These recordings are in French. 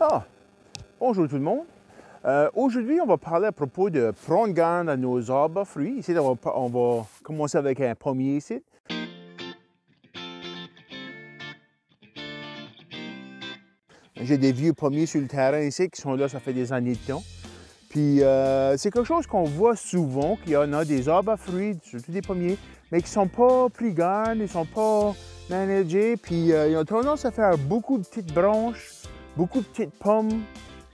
Ah, bonjour tout le monde. Aujourd'hui, on va parler à propos de prendre garde à nos arbres à fruits. Ici, on va commencer avec un pommier ici. J'ai des vieux pommiers sur le terrain ici qui sont là, ça fait des années de temps. Puis c'est quelque chose qu'on voit souvent, qu'il y en a des arbres à fruits, surtout des pommiers, mais qui ne sont pas pris garde, ils ne sont pas managés, puis ils ont tendance à faire beaucoup de petites branches, beaucoup de petites pommes,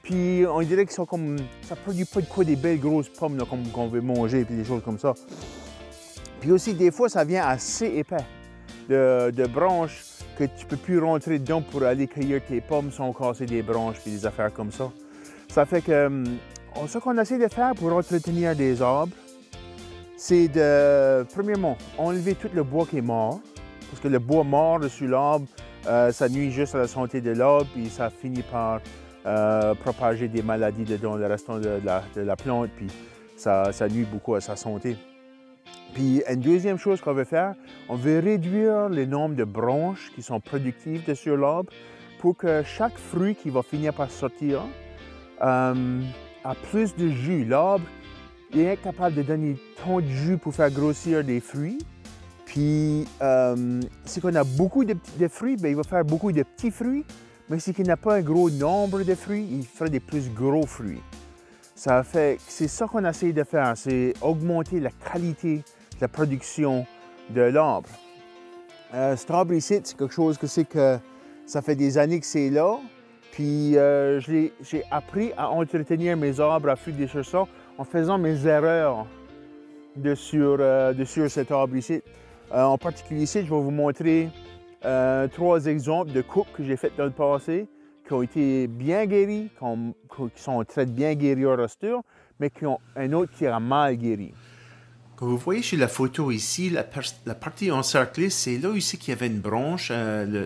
puis on dirait qu'ils sont comme, ça ne produit pas de quoi des belles grosses pommes là, comme qu'on veut manger, puis des choses comme ça. Puis aussi, des fois, ça vient assez épais de branches que tu ne peux plus rentrer dedans pour aller cueillir tes pommes sans casser des branches, puis des affaires comme ça. Ça fait que ce qu'on essaie de faire pour entretenir des arbres, c'est de, premièrement, enlever tout le bois qui est mort, parce que le bois mort sur l'arbre, ça nuit juste à la santé de l'arbre, puis ça finit par propager des maladies dans le restant de la plante, puis ça nuit beaucoup à sa santé. Puis une deuxième chose qu'on veut faire, on veut réduire le nombre de branches qui sont productives sur l'arbre pour que chaque fruit qui va finir par sortir a plus de jus. L'arbre est capable de donner tant de jus pour faire grossir des fruits. Puis, si on a beaucoup de fruits, bien, il va faire beaucoup de petits fruits. Mais si on n'a pas un gros nombre de fruits, il fera des plus gros fruits. Ça fait, c'est ça qu'on essaie de faire, c'est augmenter la qualité de la production de l'arbre. Cet arbre ici, c'est quelque chose que c'est que ça fait des années que c'est là. Puis j'ai appris à entretenir mes arbres à fruits des chaussons en faisant mes erreurs sur cet arbre ici. En particulier ici, je vais vous montrer 3 exemples de coupes que j'ai faites dans le passé, qui ont été bien guéries, qui sont très bien guéries au roster, mais qui ont un autre qui a mal guéri. Comme vous voyez sur la photo ici, la partie encerclée, c'est là ici qu'il y avait une branche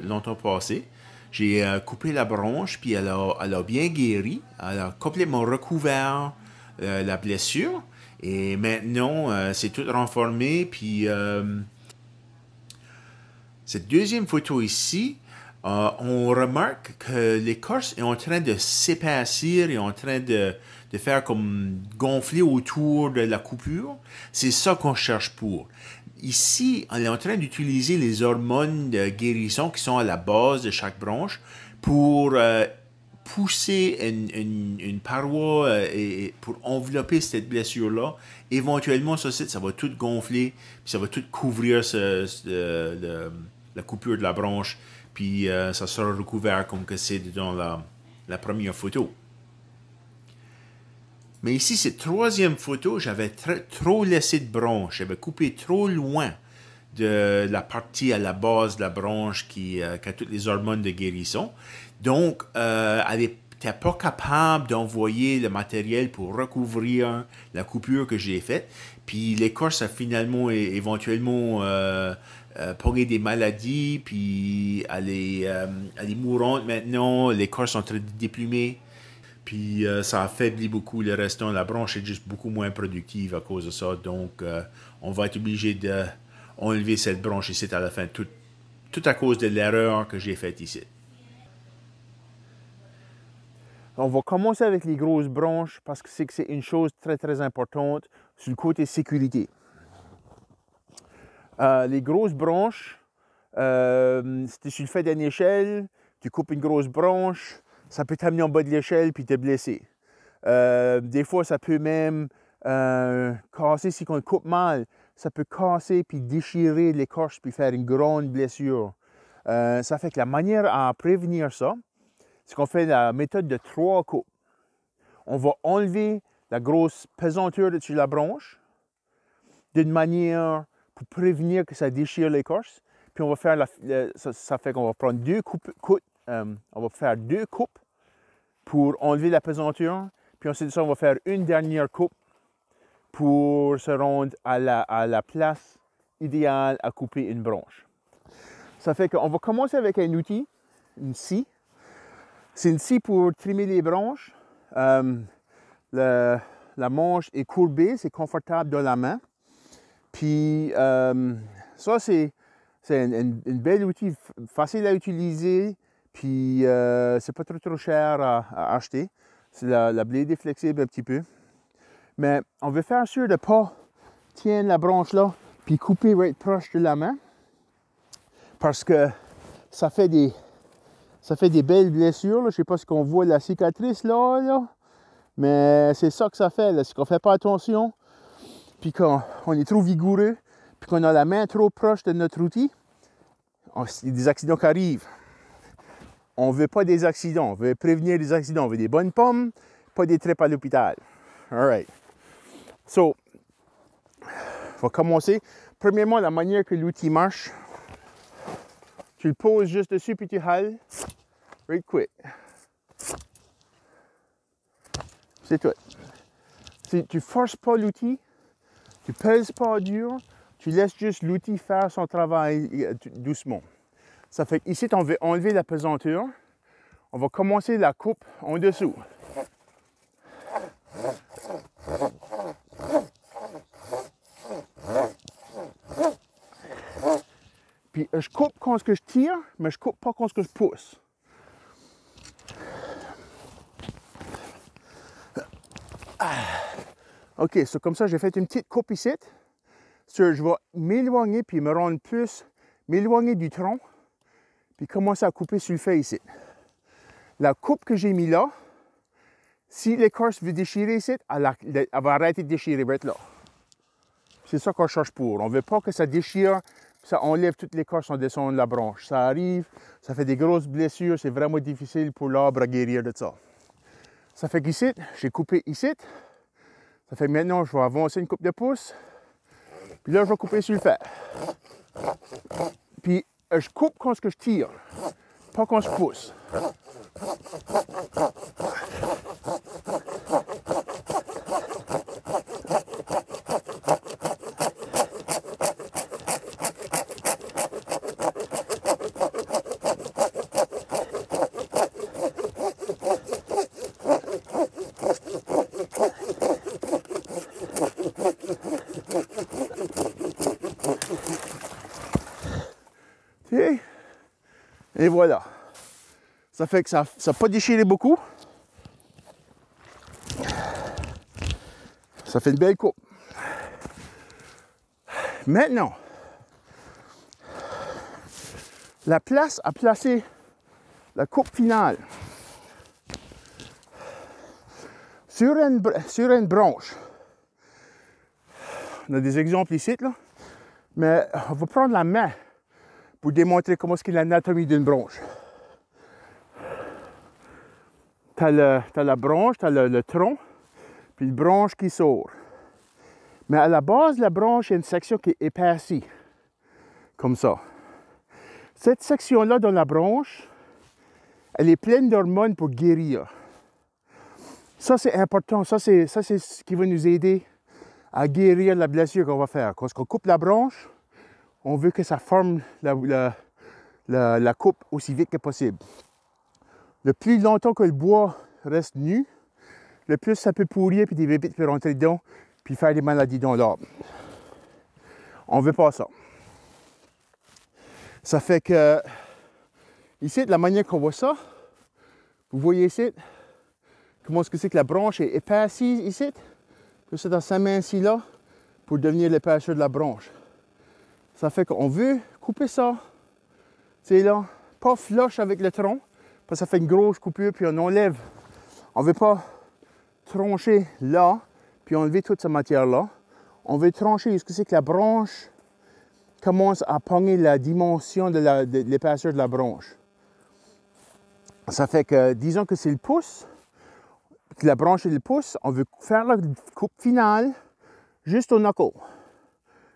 longtemps passé. J'ai coupé la branche, puis elle a bien guéri. Elle a complètement recouvert la blessure. Et maintenant, c'est tout renformé. Puis cette deuxième photo ici, on remarque que l'écorce est en train de s'épaissir et en train de faire comme gonfler autour de la coupure. C'est ça qu'on cherche pour. Ici, on est en train d'utiliser les hormones de guérison qui sont à la base de chaque branche pour pousser une paroi et pour envelopper cette blessure-là. Éventuellement, ça va tout gonfler, puis ça va tout couvrir la coupure de la branche, puis ça sera recouvert comme que c'est dans la première photo. Mais ici, cette troisième photo, j'avais trop laissé de branches. J'avais coupé trop loin de la partie à la base de la branche qui a toutes les hormones de guérison. Donc, elle n'était pas capable d'envoyer le matériel pour recouvrir la coupure que j'ai faite. Puis l'écorce a finalement éventuellement pogné des maladies, puis elle est mourante maintenant. L'écorce est en train de déplumer. Puis ça affaiblit beaucoup le restant. La branche est juste beaucoup moins productive à cause de ça. Donc, on va être obligé d'enlever cette branche ici à la fin. Tout à cause de l'erreur que j'ai faite ici. On va commencer avec les grosses branches parce que c'est une chose très, très importante sur le côté sécurité. Les grosses branches, si tu le fais d'une échelle, tu coupes une grosse branche, ça peut t'amener en bas de l'échelle puis te blesser. Des fois, ça peut même casser, si on coupe mal, ça peut casser puis déchirer l'écorce puis faire une grande blessure. Ça fait que la manière à prévenir ça, c'est qu'on fait la méthode de 3 coupes. On va enlever la grosse pesanteur de la branche d'une manière pour prévenir que ça déchire l'écorce. Puis on va faire ça fait qu'on va prendre 2 coupes, on va faire 2 coupes pour enlever la pesanteur. Puis ensuite de ça, on va faire une dernière coupe pour se rendre à la place idéale à couper une branche. Ça fait qu'on va commencer avec un outil, une scie. C'est une scie pour trimer les branches. La manche est courbée, c'est confortable dans la main. Puis ça, c'est un bel outil facile à utiliser, Puis c'est pas trop cher à acheter. C'est la blade est flexible un petit peu. Mais on veut faire sûr de ne pas tenir la branche là puis couper right proche de la main. Parce que ça fait des belles blessures. Là. Je ne sais pas si on voit la cicatrice là. Mais c'est ça que ça fait. Là. Si on ne fait pas attention, puis qu'on est trop vigoureux, puis qu'on a la main trop proche de notre outil, il y a des accidents qui arrivent. On ne veut pas des accidents, on veut prévenir des accidents. On veut des bonnes pommes, pas des tripes à l'hôpital. All right. So, on va commencer. Premièrement, la manière que l'outil marche, tu le poses juste dessus, puis tu hales. Right quick. C'est tout. Tu ne forces pas l'outil, tu ne pèses pas dur, tu laisses juste l'outil faire son travail doucement. Ça fait qu'ici, on veut enlever la pesanteur. On va commencer la coupe en dessous. Puis je coupe quand je tire, mais je coupe pas quand je pousse. OK, so comme ça, j'ai fait une petite coupe ici. So, je vais m'éloigner puis me rendre plus, m'éloigner du tronc, puis commencer à couper sur le fait ici. La coupe que j'ai mis là, si l'écorce veut déchirer ici, elle va arrêter de déchirer right là. C'est ça qu'on cherche pour. On ne veut pas que ça déchire, ça enlève toute l'écorce en descendant de la branche. Ça arrive, ça fait des grosses blessures, c'est vraiment difficile pour l'arbre à guérir de ça. Ça fait qu'ici, j'ai coupé ici. Ça fait maintenant, je vais avancer une coupe de pouce. Puis là, je vais couper sur le fer. Puis, je coupe quand je tire, pas quand je pousse. Et voilà. Ça fait que ça n'a pas déchiré beaucoup. Ça fait une belle coupe. Maintenant, la place à placer la coupe finale sur une branche. On a des exemples ici, là. Mais on va prendre la main pour démontrer comment est l'anatomie d'une branche. Tu as la branche, tu as le tronc, puis une branche qui sort. Mais à la base de la branche, il y a une section qui est épaissie, comme ça. Cette section-là dans la branche, elle est pleine d'hormones pour guérir. Ça, c'est important. Ça, c'est ce qui va nous aider à guérir la blessure qu'on va faire. Quand on coupe la branche, on veut que ça forme la coupe aussi vite que possible. Le plus longtemps que le bois reste nu, le plus ça peut pourrir, puis des bébites peuvent rentrer dedans, puis faire des maladies dans l'arbre. On ne veut pas ça. Ça fait que, ici, de la manière qu'on voit ça, vous voyez ici, comment est-ce que c'est que la branche est épaissie ici, que ça s'amincit là, pour devenir l'épaisseur de la branche. Ça fait qu'on veut couper ça, c'est là, pas flush avec le tronc, parce que ça fait une grosse coupure, puis on enlève. On ne veut pas trancher là, puis enlever toute cette matière-là. On veut trancher jusqu'à ce que la branche commence à pogner la dimension de l'épaisseur de la branche. Ça fait que, disons que c'est le pouce, que la branche est le pouce, on veut faire la coupe finale juste au knuckle.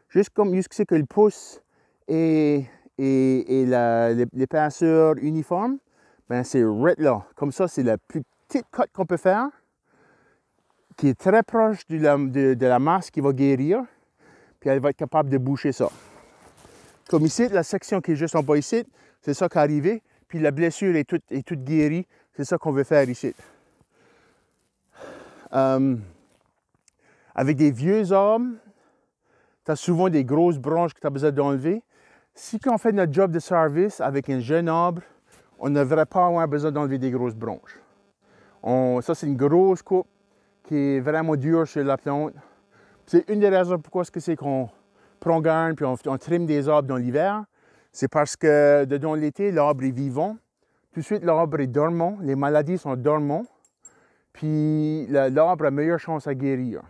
Juste comme jusqu'à ce que le pouce et l'épaisseur uniforme, ben c'est right là. Comme ça, c'est la plus petite cote qu'on peut faire, qui est très proche de la masse qui va guérir, puis elle va être capable de boucher ça. Comme ici, la section qui est juste en bas ici, c'est ça qui est arrivé, puis la blessure est toute guérie, c'est ça qu'on veut faire ici. Avec des vieux arbres, tu as souvent des grosses branches que tu as besoin d'enlever. Si on fait notre job de service avec un jeune arbre on ne devrait pas avoir besoin d'enlever des grosses branches. Ça, c'est une grosse coupe qui est vraiment dure sur la plante. C'est une des raisons pourquoi c'est qu'on prend garde puis on trime des arbres dans l'hiver. C'est parce que dans l'été, l'arbre est vivant. Tout de suite, l'arbre est dormant. Les maladies sont dormantes. Puis l'arbre a meilleure chance à guérir.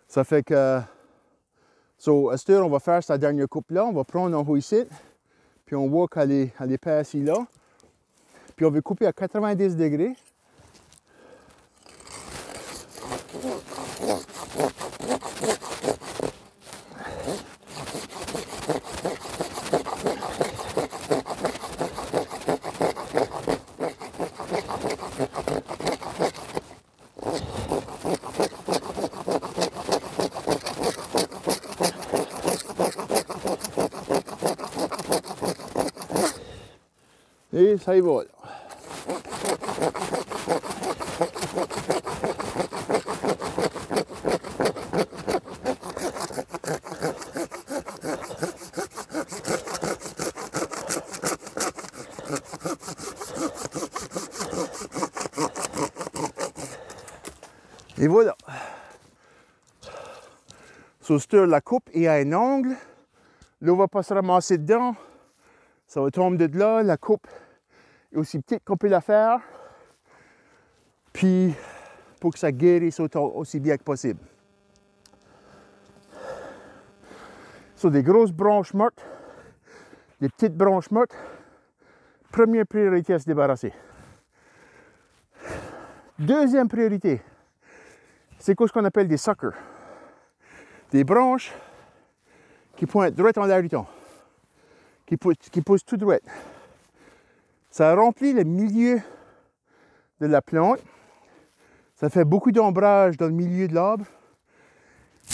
Ça fait que... à cette heure, on va faire cette dernière coupe-là. On va prendre un haut ici. Puis on voit qu'elle est passée là. Puis on va couper à 90 degrés. Et ça y va là. Et voilà. Sur cette heure, la coupe est à un angle. L'eau va pas se ramasser dedans. Ça va tomber de là. La coupe est aussi petite qu'on peut la faire. Puis, pour que ça guérisse aussi bien que possible. Sur des grosses branches mortes, des petites branches mortes, première priorité à se débarrasser. Deuxième priorité, c'est ce qu'on appelle des suckers. Des branches qui pointent droit en l'air du temps, qui poussent tout droit. Ça remplit le milieu de la plante. Ça fait beaucoup d'ombrage dans le milieu de l'arbre.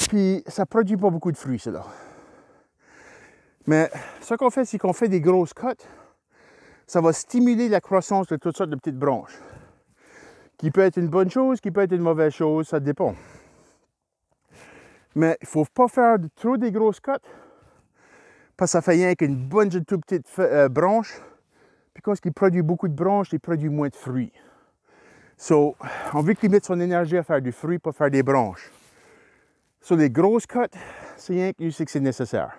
Puis ça ne produit pas beaucoup de fruits, cela. Mais ce qu'on fait, c'est qu'on fait des grosses cotes. Ça va stimuler la croissance de toutes sortes de petites branches. Qui peut être une bonne chose, qui peut être une mauvaise chose, ça dépend. Mais il ne faut pas faire trop des grosses cotes. Parce que ça fait rien qu'une bonne toute petite branche. Puis quand il produit beaucoup de branches, il produit moins de fruits. So, on veut qu'il mette son énergie à faire du fruit, pas faire des branches. Sur les grosses cotes, c'est rien que c'est que c'est nécessaire.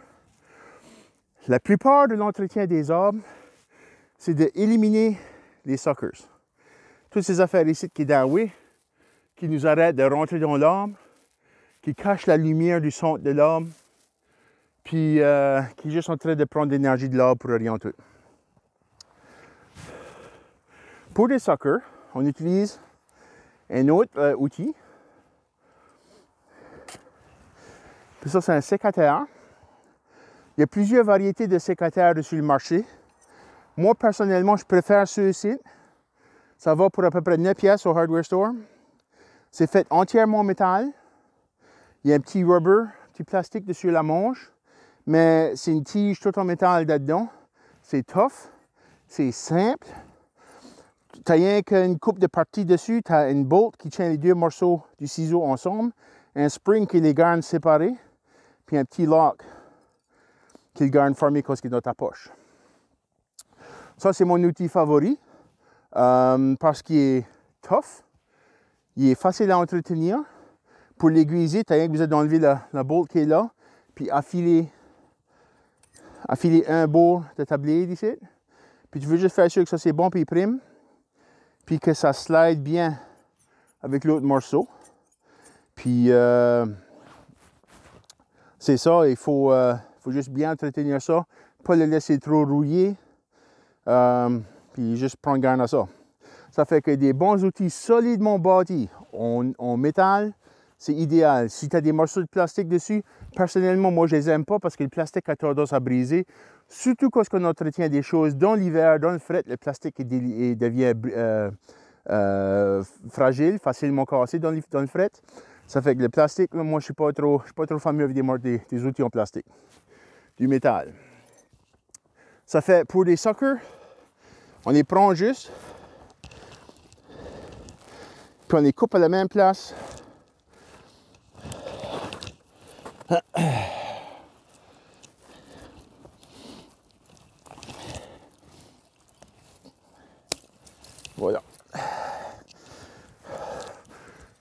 La plupart de l'entretien des arbres, c'est d'éliminer les suckers. Toutes ces affaires ici qui est qui nous arrêtent de rentrer dans l'arbre, qui cachent la lumière du centre de l'arbre, puis qui est juste en train de prendre l'énergie de l'arbre pour rien tout. Pour les suckers, on utilise un autre outil. Puis ça, c'est un sécateur. Il y a plusieurs variétés de sécateurs sur le marché. Moi, personnellement, je préfère ceux-ci. Ça va pour à peu près 9 pièces au hardware store. C'est fait entièrement en métal. Il y a un petit rubber, un petit plastique dessus la manche. Mais c'est une tige toute en métal là-dedans. C'est tough. C'est simple. Tu n'as rien qu'une coupe de parties dessus. Tu as une bolt qui tient les deux morceaux du ciseau ensemble. Un spring qui les garde séparés. Puis un petit lock qui le garde fermé quand il est dans ta poche. Ça, c'est mon outil favori. Parce qu'il est tough. Il est facile à entretenir. Pour l'aiguiser, tu as rien que vous êtes d'enlever la bolt qui est là. Puis affiler un bout de ta blade ici. Puis tu veux juste faire sûr que ça c'est bon puis prime. Puis que ça slide bien avec l'autre morceau. Puis c'est ça, il faut juste bien entretenir ça. Pas le laisser trop rouiller. Puis juste prendre garde à ça. Ça fait que des bons outils solidement bâtis en métal, c'est idéal. Si tu as des morceaux de plastique dessus, personnellement, moi, je les aime pas parce que le plastique a tendance à briser. Surtout quand on entretient des choses dans l'hiver, dans le fret, le plastique devient fragile, facilement cassé dans le fret. Ça fait que le plastique, moi, je suis pas trop fameux avec des outils en plastique, du métal. Ça fait pour des suckers, on les prend juste, puis on les coupe à la même place.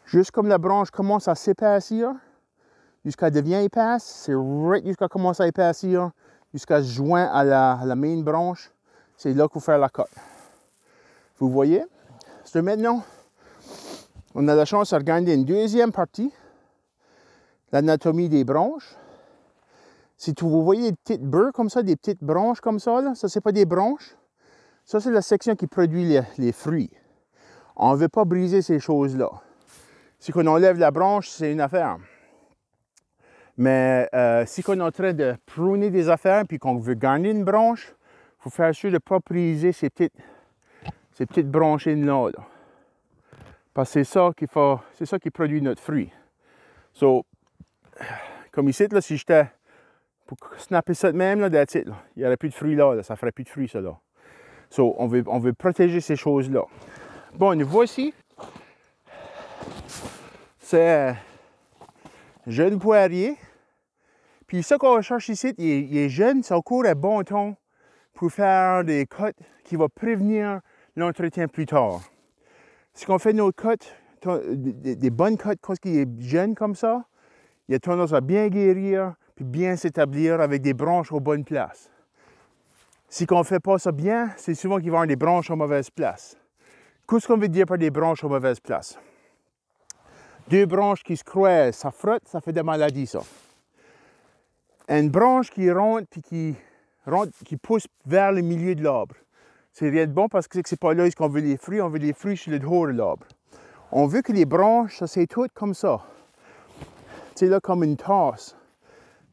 Juste comme la branche commence à s'épaissir, jusqu'à elle devient épaisse, c'est right jusqu'à commencer à épaissir, jusqu'à se joindre à la main branche. C'est là qu'il faut faire la cote. Vous voyez? C'est maintenant, on a la chance de regarder une deuxième partie, l'anatomie des branches. Si vous voyez des petites beurs comme ça, des petites branches comme ça, là, ça c'est pas des branches. Ça c'est la section qui produit les fruits. On ne veut pas briser ces choses-là. Si on enlève la branche, c'est une affaire. Mais si on est en train de pruner des affaires et qu'on veut garder une branche, il faut faire sûr de ne pas briser ces petites branchines-là. Là. Parce que c'est ça qui produit notre fruit. So, comme ici, là, si j'étais pour snapper ça de même, là, that's it, là. Il n'y aurait plus de fruits là, ça ne ferait plus de fruits, ça là. So, on veut protéger ces choses-là. Bon, nous voici. C'est jeune poirier. Puis ça qu'on recherche ici, il est jeune, ça court à bon temps pour faire des cotes qui vont prévenir l'entretien plus tard. Si on fait nos cotes, des bonnes cotes quand il est jeune comme ça, il a tendance à bien guérir puis bien s'établir avec des branches aux bonnes places. Si on ne fait pas ça bien, c'est souvent qu'il va y avoir des branches aux mauvaises places. Qu'est-ce qu'on veut dire par des branches aux mauvaises places? Deux branches qui se croisent, ça frotte, ça fait des maladies, ça. Une branche qui rentre puis qui pousse vers le milieu de l'arbre. C'est rien de bon parce que c'est pas là qu'on veut les fruits, on veut les fruits sur le haut de l'arbre. On veut que les branches, ça c'est tout comme ça. C'est là comme une tasse.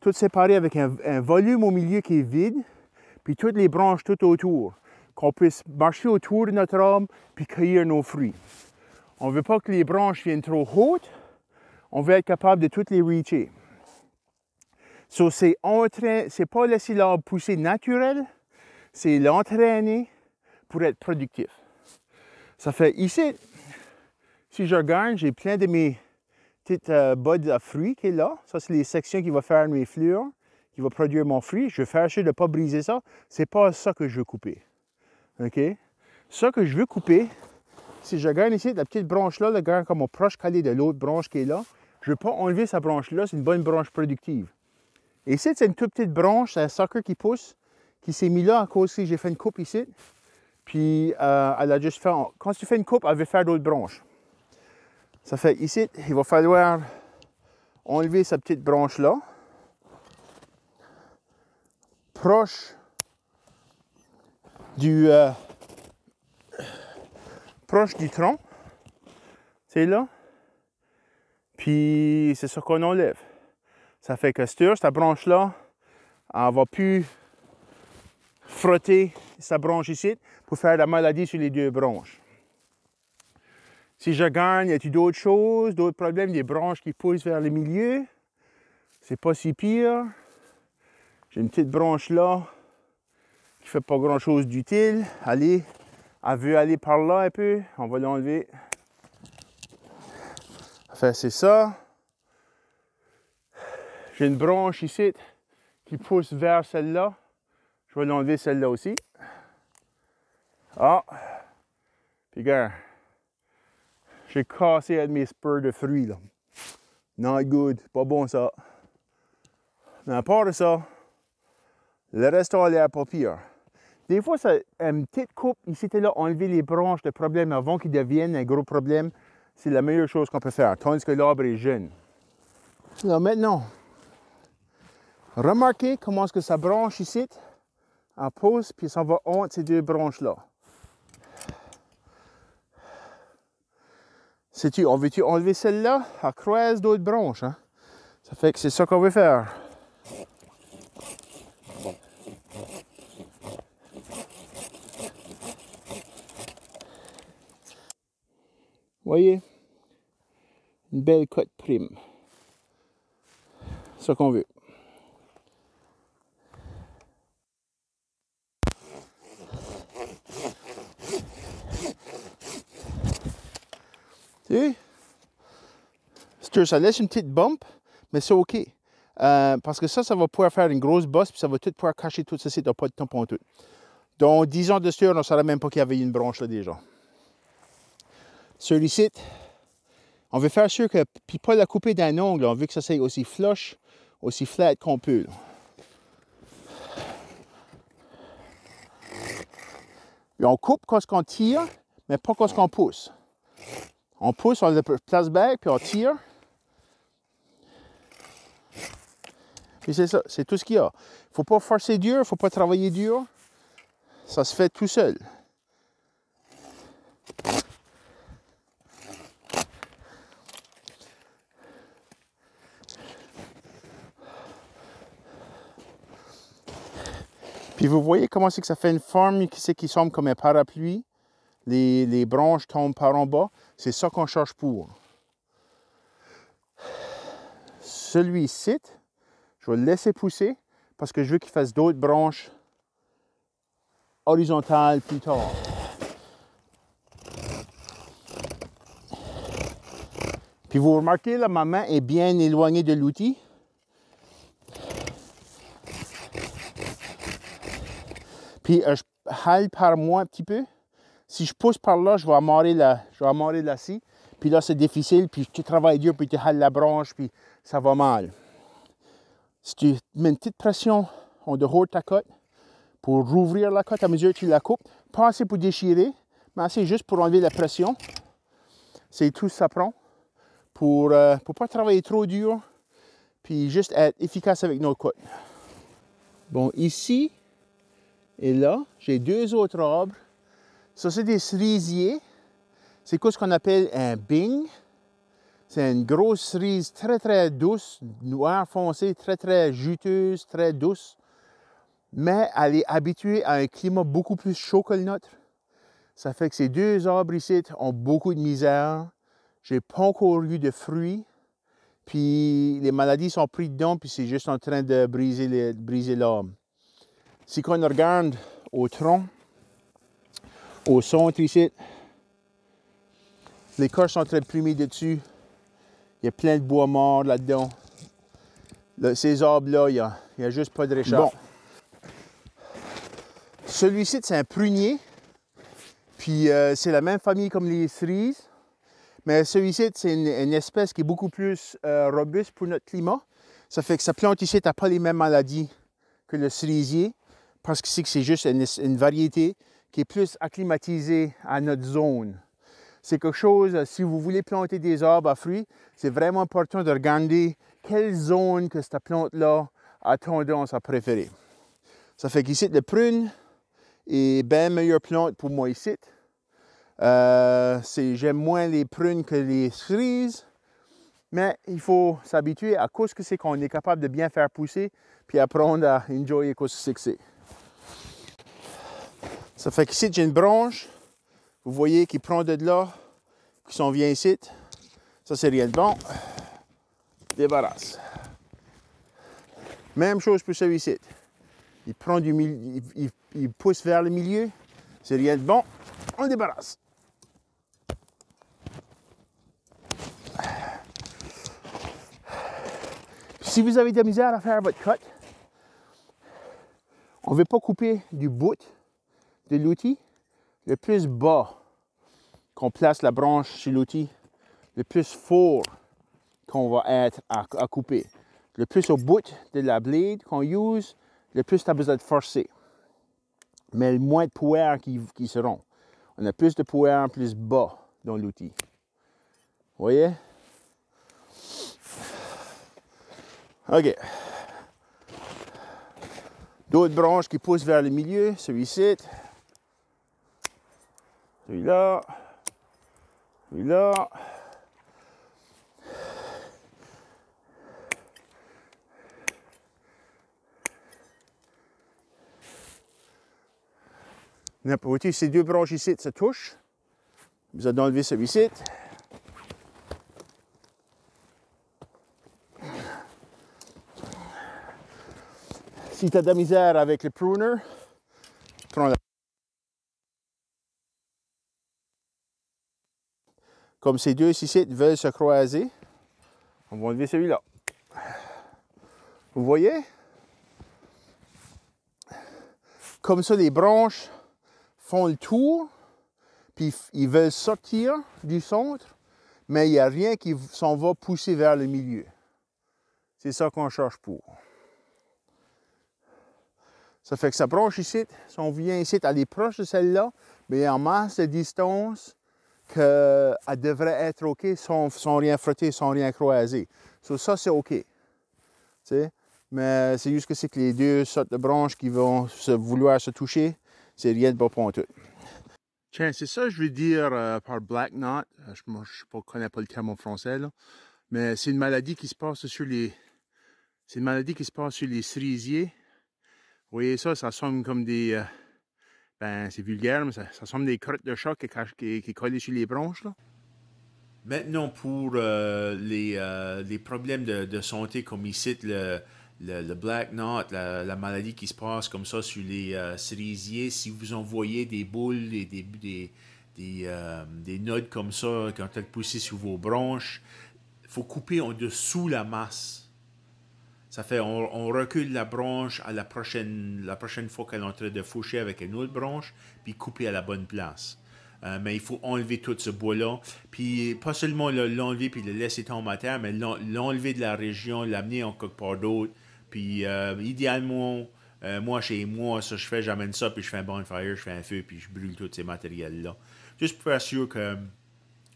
Tout séparé avec un volume au milieu qui est vide, puis toutes les branches tout autour. Qu'on puisse marcher autour de notre arbre puis cueillir nos fruits. On ne veut pas que les branches viennent trop hautes, on veut être capable de toutes les reacher. So, c'est pas laisser l'arbre pousser naturel, c'est l'entraîner pour être productif. Ça fait ici, si je regarde, j'ai plein de mes petites buds à fruits qui est là. Ça, c'est les sections qui vont faire mes fleurs, qui vont produire mon fruit. Je vais faire sûr de ne pas briser ça. C'est pas ça que je veux couper. OK? Ça que je veux couper, si je regarde ici, la petite branche-là, le gars comme proche calé de l'autre branche qui est là, je ne veux pas enlever sa branche-là, c'est une bonne branche productive. Et ici, c'est une toute petite branche, c'est un sucker qui pousse, qui s'est mis là à cause que j'ai fait une coupe ici. Puis, elle a juste fait, quand tu fais une coupe, elle veut faire d'autres branches. Ça fait ici, il va falloir enlever sa petite branche-là, proche du tronc. C'est là. Puis, c'est ça qu'on enlève. Ça fait que cette branche-là, elle va plus frotter sa branche ici pour faire la maladie sur les deux branches. Si je gagne, y a-t-il d'autres choses, d'autres problèmes, des branches qui poussent vers le milieu? C'est pas si pire. J'ai une petite branche là qui fait pas grand-chose d'utile. Allez, elle veut aller par là un peu. On va l'enlever. Enfin, c'est ça. J'ai une branche ici qui pousse vers celle-là. Je vais l'enlever celle-là aussi. Ah! Puis regarde, j'ai cassé un de mes spurs de fruits là. Not good, pas bon ça. Mais à part de ça, le reste a l'air pas pire. Des fois, ça, une petite coupe ici et là, enlever les branches de problème avant qu'ils deviennent un gros problème, c'est la meilleure chose qu'on peut faire, tandis que l'arbre est jeune. Alors maintenant, remarquez comment est-ce que ça branche ici, en pause, puis ça va entre ces deux branches-là. On veut-tu enlever celle-là, à croise d'autres branches, hein? Ça fait que c'est ça qu'on veut faire. Voyez? Une belle cote prime. C'est ça qu'on veut. Tu sais? Ça laisse une petite bump, mais c'est OK. Parce que ça va pouvoir faire une grosse bosse, puis ça va tout pouvoir cacher tout ceci, t'as pas de temps pour tout. Donc, 10 ans de stur, on ne saurait même pas qu'il y avait une branche là déjà. Celui-ci, On veut faire sûr que, puis pas la couper d'un ongle, on veut que ça soit aussi flush, aussi flat qu'on peut. Là. Puis on coupe quand on tire, mais pas quand on pousse. On pousse, on le place back, puis on tire. Puis c'est ça, c'est tout ce qu'il y a. Il ne faut pas forcer dur, il ne faut pas travailler dur. Ça se fait tout seul. Puis vous voyez comment c'est que ça fait une forme qui semble comme un parapluie. Les branches tombent par en bas. C'est ça qu'on cherche pour. Celui-ci, je vais le laisser pousser parce que je veux qu'il fasse d'autres branches horizontales plus tard. Puis vous remarquez, là, ma main est bien éloignée de l'outil. Puis je hale par moi un petit peu. Si je pousse par là, je vais amarrer la scie. Puis là, c'est difficile. Puis tu travailles dur, puis tu hales la branche, puis ça va mal. Si tu mets une petite pression en dehors de ta cote pour rouvrir la cote à mesure que tu la coupes, pas assez pour déchirer, mais assez juste pour enlever la pression. C'est tout ce que ça prend pour ne pas travailler trop dur, puis juste être efficace avec nos cotes. Bon, ici et là, j'ai deux autres arbres. Ça, c'est des cerisiers. C'est quoi ce qu'on appelle un bing. C'est une grosse cerise très, très douce, noire foncée, très, très juteuse, très douce. Mais elle est habituée à un climat beaucoup plus chaud que le nôtre. Ça fait que ces deux arbres ici ont beaucoup de misère. J'ai pas encore eu de fruits. Puis les maladies sont prises dedans, puis c'est juste en train de briser l'arbre. Si on regarde au tronc, au centre ici, l'écorce sont très primées dessus. Il y a plein de bois mort là-dedans. Ces arbres-là, il n'y a juste pas de réchauffe. Bon. Celui-ci, c'est un prunier. Puis c'est la même famille comme les cerises. Mais celui-ci, c'est une espèce qui est beaucoup plus robuste pour notre climat. Ça fait que sa plante ici n'a pas les mêmes maladies que le cerisier. Parce que c'est juste une variété qui est plus acclimatisée à notre zone. C'est quelque chose, si vous voulez planter des arbres à fruits, c'est vraiment important de regarder quelle zone que cette plante-là a tendance à préférer. Ça fait qu'ici, le prune est bien meilleure plante pour moi ici. J'aime moins les prunes que les cerises, mais il faut s'habituer à ce que c'est qu'on est capable de bien faire pousser, puis apprendre à enjoyer ce que c'est. Ça fait qu'ici, j'ai une branche. Vous voyez qu'il prend de là, qui s'en vient ici. Ça, c'est rien de bon. Débarrasse. Même chose pour celui-ci. Il prend il pousse vers le milieu. C'est rien de bon. On le débarrasse. Si vous avez de la misère à faire votre cote, on ne veut pas couper du bout de l'outil le plus bas qu'on place la branche sur l'outil, le plus fort qu'on va être à couper. Le plus au bout de la blade qu'on use, le plus tu as besoin de forcer. Mais le moins de pouvoir qui seront. On a plus de pouvoir plus bas dans l'outil. Vous voyez? OK. D'autres branches qui poussent vers le milieu, celui-ci. Celui-là. Celui-là. Voyez, ces deux branches ici se touchent. Vous allez enlever celui-ci. Si tu as de la misère avec le pruner, prends la. Comme ces deux ici veulent se croiser, on va enlever celui-là. Vous voyez? Comme ça, les branches font le tour, puis ils veulent sortir du centre, mais il n'y a rien qui s'en va pousser vers le milieu. C'est ça qu'on cherche pour. Ça fait que sa branche ici, si on vient ici, elle est proche de celle-là, mais il y a en masse de distance qu'elle devrait être OK sans rien frotter, sans rien croiser. So, ça, c'est OK. T'sais? Mais c'est juste que c'est que les deux sortes de branches qui vont vouloir se toucher, c'est rien de bon pour tout. Tiens, c'est ça que je veux dire par black knot. Je ne connais pas le terme en français, là. Mais c'est une maladie qui se passe sur les... C'est une maladie qui se passe sur les cerisiers. Vous voyez ça, ça semble comme des... ben, c'est vulgaire, mais ça semble des crottes de chat qui collent sur les branches, là. Maintenant, pour les problèmes de santé comme ici, le black knot, la maladie qui se passe comme ça sur les cerisiers, si vous en voyez des boules et des nodes comme ça quand elles poussent sur vos branches, il faut couper en dessous la masse. Ça fait, on recule la branche à la prochaine fois qu'elle est en train de faucher avec une autre branche, puis couper à la bonne place. Mais il faut enlever tout ce bois-là. Puis pas seulement l'enlever puis le laisser tomber à terre, mais l'enlever de la région, l'amener en quelque part d'autre. Puis idéalement, moi, chez moi, ça je fais, j'amène ça, puis je fais un bonfire, je fais un feu, puis je brûle tous ces matériels-là. Juste pour être sûr que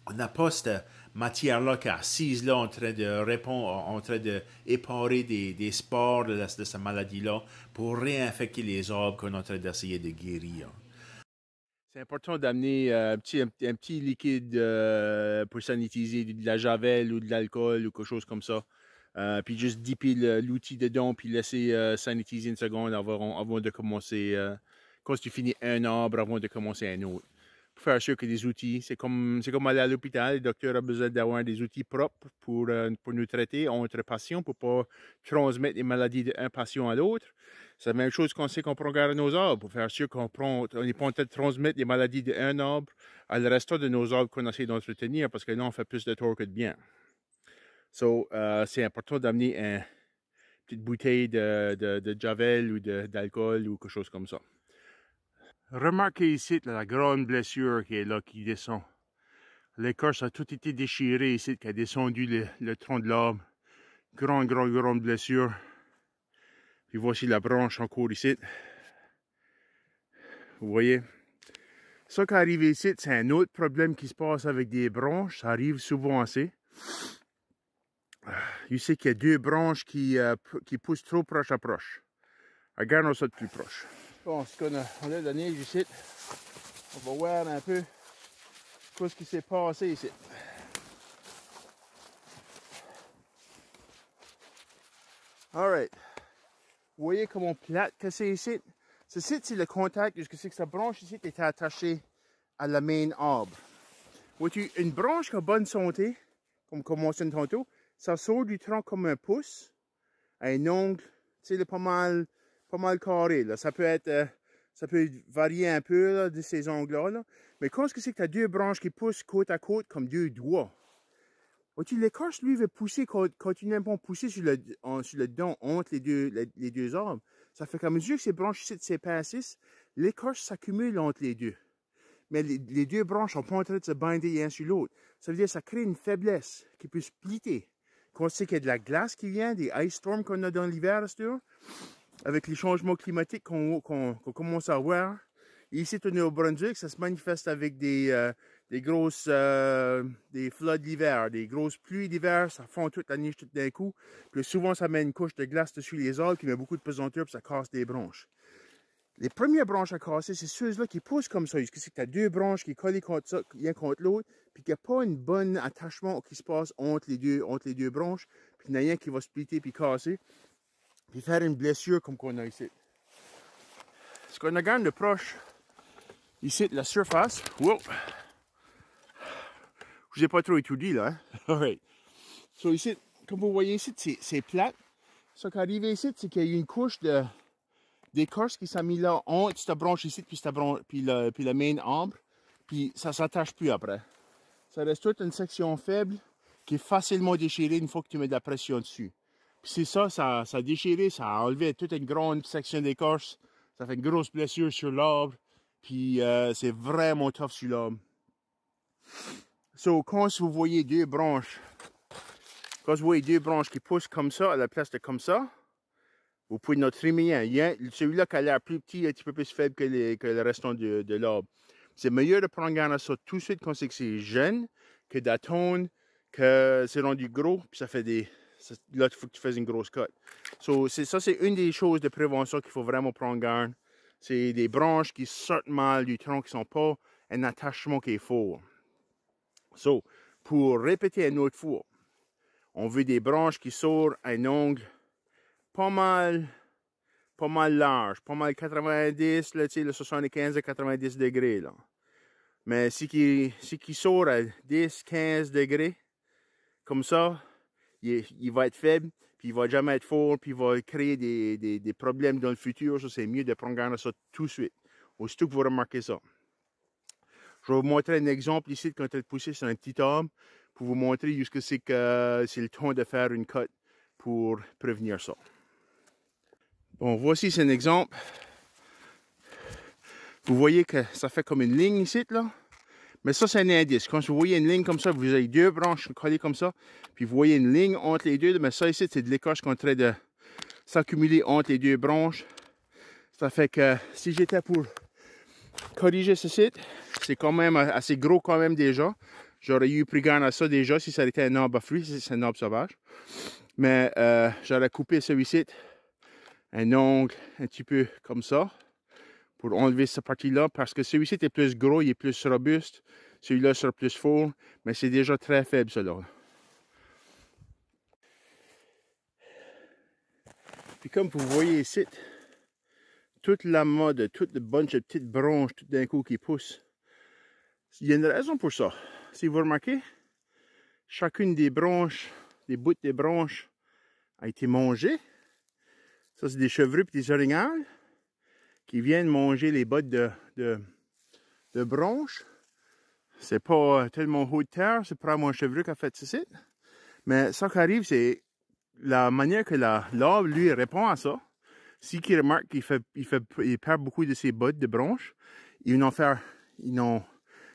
on n'a pas cette matière-là qui est assise là en train de répondre, en train d'éparer des spores de cette maladie-là pour réinfecter les arbres qu'on est en train d'essayer de guérir. C'est important d'amener un petit liquide pour sanitiser, de la javel ou de l'alcool ou quelque chose comme ça. Puis juste dipper l'outil dedans, puis laisser sanitiser une seconde avant de commencer. Quand tu finis un arbre, avant de commencer un autre. Pour faire sûr que les outils, c'est comme aller à l'hôpital, le docteur a besoin d'avoir des outils propres pour nous traiter entre patients, pour ne pas transmettre les maladies d'un patient à l'autre. C'est la même chose qu'on sait qu'on prend garde de nos arbres, pour faire sûr qu'on n'est pas en train de transmettre les maladies d'un arbre à le reste de nos arbres qu'on essaie d'entretenir, parce que là, on fait plus de tort que de bien. So, c'est important d'amener une petite bouteille de javel ou d'alcool ou quelque chose comme ça. Remarquez ici la grande blessure qui est là, qui descend. L'écorce a tout été déchirée ici, qui a descendu le tronc de l'arbre. Grande blessure. Puis voici la branche en cours ici. Vous voyez? Ça qui arrive ici, c'est un autre problème qui se passe avec des branches. Ça arrive souvent assez. Ici, qu'il y a deux branches qui poussent trop proche à proche. Regardons ça de plus proche. Bon, on a de la neige ici. On va voir un peu ce qui s'est passé ici. Alright. Vous voyez comment plate que c'est ici? Ceci, c'est le contact, jusqu'à ce que sa branche ici était attachée à la main arbre. Vois-tu, une branche qui a bonne santé, comme on mentionne tantôt, ça sort du tronc comme un pouce, à un ongle, tu sais, pas mal carré. Là. Ça peut varier un peu là, de ces ongles-là. Mais quand c'est que tu as deux branches qui poussent côte à côte comme deux doigts, vois-tu, l'écorce, lui, va pousser, continuellement pousser sur le don entre les deux arbres. Ça fait qu'à mesure que ces branches ici s'épaississent, l'écorce s'accumule entre les deux. Mais les deux branches sont pas en train de se binder l'un sur l'autre. Ça veut dire que ça crée une faiblesse qui peut splitter. Quand c'est qu'il y a de la glace qui vient, des ice storms qu'on a dans l'hiver, avec les changements climatiques qu'on commence à voir. Et ici, au Nouveau-Brunswick, ça se manifeste avec des floods d'hiver, des grosses pluies d'hiver, ça fond toute la neige tout d'un coup. Puis souvent, ça met une couche de glace dessus les arbres qui met beaucoup de pesanteur, puis ça casse des branches. Les premières branches à casser, c'est ceux-là qui poussent comme ça. C'est que tu as deux branches qui collent l'un contre l'autre, puis qu'il n'y a pas un bon attachement qui se passe entre les deux branches, puis il n'y a rien qui va splitter puis casser, puis faire une blessure comme qu'on a ici. Ce qu'on regarde de proche, ici, la surface, wow. Je n'ai pas trop étudié là. Hein? Alright. So ici, comme vous voyez ici, c'est plate. Ce qui est arrivé ici, c'est qu'il y a eu une couche d'écorce qui s'est mis là entre cette branche ici puis le main arbre, puis ça ne s'attache plus après. Ça reste toute une section faible qui est facilement déchirée une fois que tu mets de la pression dessus. Puis c'est ça a déchiré, ça a enlevé toute une grande section d'écorce, ça fait une grosse blessure sur l'arbre, puis c'est vraiment tough sur l'arbre. So, quand vous voyez deux branches, qui poussent comme ça à la place de comme ça, vous pouvez en trimer un. Celui-là qui a l'air plus petit, un petit peu plus faible que le restant de l'arbre. C'est mieux de prendre garde à ça tout de suite quand c'est que c'est jeune, que d'attendre que c'est rendu gros, puis ça fait des... Là, il faut que tu fasses une grosse cut. So, ça, c'est une des choses de prévention qu'il faut vraiment prendre garde. C'est des branches qui sortent mal du tronc, qui ne sont pas un attachement qui est fort. So, pour répéter une autre fois, on veut des branches qui sortent un angle pas mal large, pas mal 90, là, le 75 à 90 degrés. Là. Mais si qui sort à 10, 15 degrés, comme ça, il va être faible, puis il va jamais être fort, puis il va créer des problèmes dans le futur. Ça, c'est mieux de prendre garde à ça tout de suite. Aussitôt que vous remarquez ça. Je vais vous montrer un exemple ici quand elle poussée sur un petit arbre pour vous montrer jusqu'à c'est que c'est le temps de faire une cut pour prévenir ça. Bon, voici c'est un exemple. Vous voyez que ça fait comme une ligne ici, là. Mais ça, c'est un indice. Quand vous voyez une ligne comme ça, vous avez deux branches collées comme ça, puis vous voyez une ligne entre les deux, mais ça ici, c'est de l'écorce qui est en train de s'accumuler entre les deux branches. Ça fait que si j'étais pour corriger ce site, c'est quand même assez gros quand même déjà. J'aurais eu pris garde à ça déjà si ça était un arbre à fruits, si c'est un arbre sauvage. Mais j'aurais coupé celui-ci, un ongle un petit peu comme ça, pour enlever cette partie-là, parce que celui-ci est plus gros, il est plus robuste. Celui-là sera plus fort, mais c'est déjà très faible, celui-là. Puis comme vous voyez ici, toute la mode, toute le bunch de petites branches, tout d'un coup qui poussent. Il y a une raison pour ça. Si vous remarquez, chacune des branches, des bouts des branches, a été mangée. Ça, c'est des chevreuils et des orignales qui viennent manger les bottes de branches. C'est pas tellement haut de terre, c'est probablement un chevreau qui a fait ceci. Mais ça qui arrive, c'est la manière que l'arbre, lui, répond à ça. Si il remarque qu'il perd beaucoup de ses bottes de branches,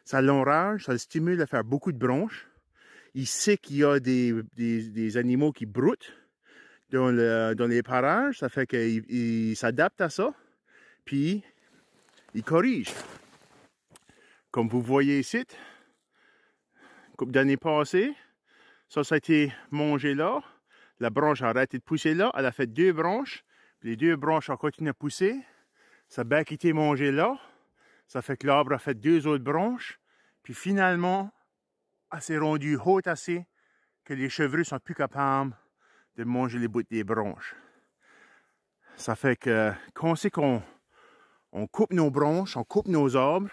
ça l'enrage, ça le stimule à faire beaucoup de branches. Il sait qu'il y a des animaux qui broutent dans les parages, ça fait qu'il s'adapte à ça, puis il corrige. Comme vous voyez ici, couple d'années passées, ça a été mangé là, la branche a arrêté de pousser là, elle a fait deux branches, puis les deux branches ont continué à pousser, ça a bien été mangé là, ça fait que l'arbre a fait deux autres branches, puis finalement, elle s'est rendue haute assez que les chevreuils sont plus capables de manger les bouts des branches. Ça fait que quand c'est qu'on coupe nos branches, on coupe nos arbres,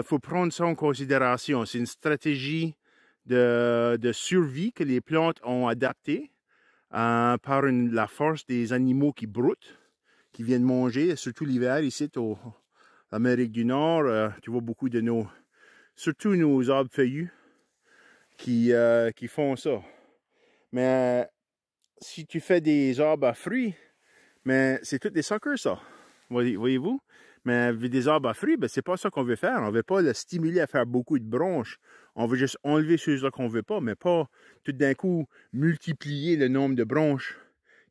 faut prendre ça en considération. C'est une stratégie de survie que les plantes ont adaptée par la force des animaux qui broutent, qui viennent manger, surtout l'hiver ici en Amérique du Nord. Tu vois beaucoup de surtout nos arbres feuillus qui font ça. Mais si tu fais des arbres à fruits, mais c'est tous des suckers, ça. Voyez-vous? Mais des arbres à fruits, ben, c'est pas ça qu'on veut faire. On veut pas le stimuler à faire beaucoup de branches. On veut juste enlever ceux-là qu'on veut pas, mais pas tout d'un coup multiplier le nombre de branches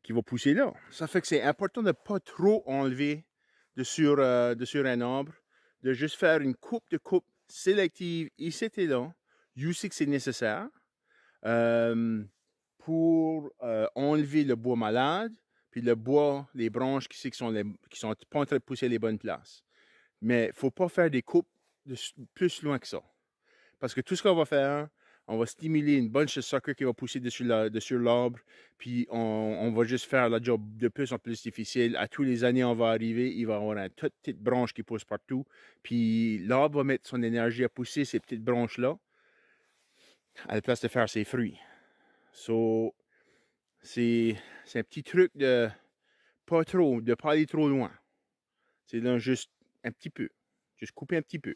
qui vont pousser là. Ça fait que c'est important de pas trop enlever de sur un arbre, de juste faire une coupe sélective ici et là. You sais que c'est nécessaire. Pour enlever le bois malade, puis le bois, les branches qui sont pas en train de pousser les bonnes places. Mais il ne faut pas faire des coupes plus loin que ça. Parce que tout ce qu'on va faire, on va stimuler une bunch de suckers qui va pousser dessus l'arbre, puis on va juste faire la job de plus en plus difficile. À tous les années, on va arriver, il va y avoir une toute petite branche qui pousse partout, puis l'arbre va mettre son énergie à pousser ces petites branches-là, à la place de faire ses fruits. So, c'est un petit truc de pas aller trop loin. C'est là juste un petit peu. Juste couper un petit peu.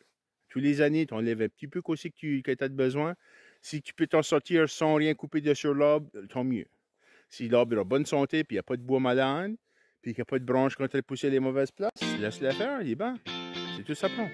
Tous les années, tu enlèves un petit peu qu'aussi que tu as besoin. Si tu peux t'en sortir sans rien couper de sur l'arbre, tant mieux. Si l'arbre est en bonne santé, puis il n'y a pas de bois malade, puis qu'il n'y a pas de branches quand elle pousse les mauvaises places, laisse-le faire, il est bon. C'est tout ça prend.